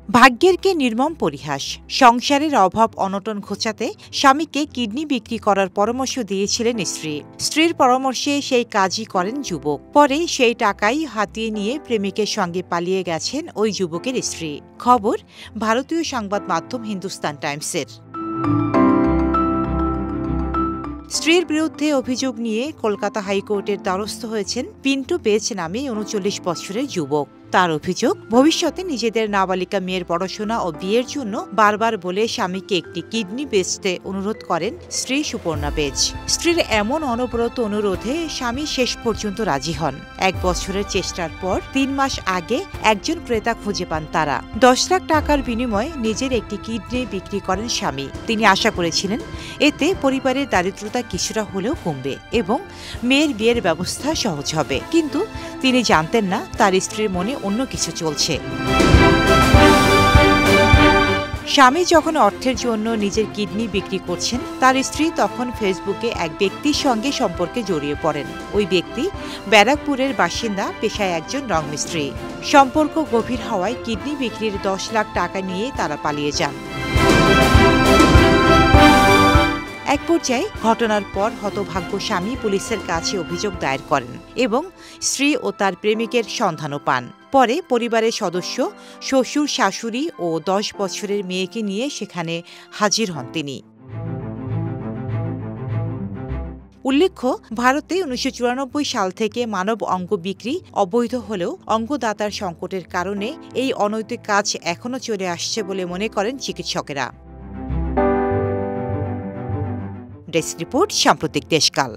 ভাগ্যের কে নির্মম পরিহাস। সংসারের অভাব অনটন ঘোচাতে স্বামীকে কিডনি বিক্রি করার পরামর্শ দিয়েছিলেন স্ত্রী। স্ত্রীর পরামর্শে সেই কাজই করেন যুবক। পরে সেই টাকাই হাতিয়ে নিয়ে প্রেমিকের সঙ্গে পালিয়ে গেছেন ওই যুবকের স্ত্রী। খবর ভারতীয় সংবাদ মাধ্যম হিন্দুস্তান টাইমসের। স্ত্রীর বিরুদ্ধে অভিযোগ নিয়ে কলকাতা হাইকোর্টের দ্বারস্থ হয়েছেন পিন্টু পেজ নামে ৩৯ বছরের যুবক। তার অভিযোগ, ভবিষ্যতে নিজেদের নাবালিকা মেয়ের পড়াশোনা ও বিয়ের জন্য বারবার বলে স্বামীকে একটি কিডনি বেচতে অনুরোধ করেন স্ত্রী সুপর্ণা পেজ। স্ত্রীর এমন অনবরত অনুরোধে স্বামী শেষ পর্যন্ত রাজি হন। ১ বছরের চেষ্টার পর ৩ মাস আগে একজন ক্রেতা খুঁজে পান তারা। ১০ লাখ টাকার বিনিময়ে নিজের একটি কিডনি বিক্রি করেন স্বামী। তিনি আশা করেছিলেন এতে পরিবারের দারিদ্রতা কিছুটা হলেও কমবে এবং মেয়ের বিয়ের ব্যবস্থা সহজ হবে। কিন্তু তিনি জানতেন না তার স্ত্রীর মনে অন্য কিছু চলছে। স্বামী যখন অর্থের জন্য নিজের কিডনি বিক্রি করছেন, তার স্ত্রী তখন ফেসবুকে এক ব্যক্তির সঙ্গে সম্পর্কে জড়িয়ে পড়েন। ওই ব্যক্তি ব্যারাকপুরের বাসিন্দা, পেশায় একজন রংমিস্ত্রি। সম্পর্ক গভীর হওয়ায় কিডনি বিক্রির ১০ লাখ টাকা নিয়ে তারা পালিয়ে যান। এক পর্যায়ে ঘটনার পর হতভাগ্য স্বামী পুলিশের কাছে অভিযোগ দায়ের করেন এবং স্ত্রী ও তার প্রেমিকের সন্ধানও পান। পরে পরিবারের সদস্য, শ্বশুর, শাশুড়ি ও ১০ বছরের মেয়েকে নিয়ে সেখানে হাজির হন তিনি। উল্লেখ্য, ভারতে ১৯৯৪ সাল থেকে মানব অঙ্গ বিক্রি অবৈধ হলেও অঙ্গদাতার সংকটের কারণে এই অনৈতিক কাজ এখনও চলে আসছে বলে মনে করেন চিকিৎসকেরা। ডেস্ক রিপোর্ট, সাম্প্রতিক দেশকাল।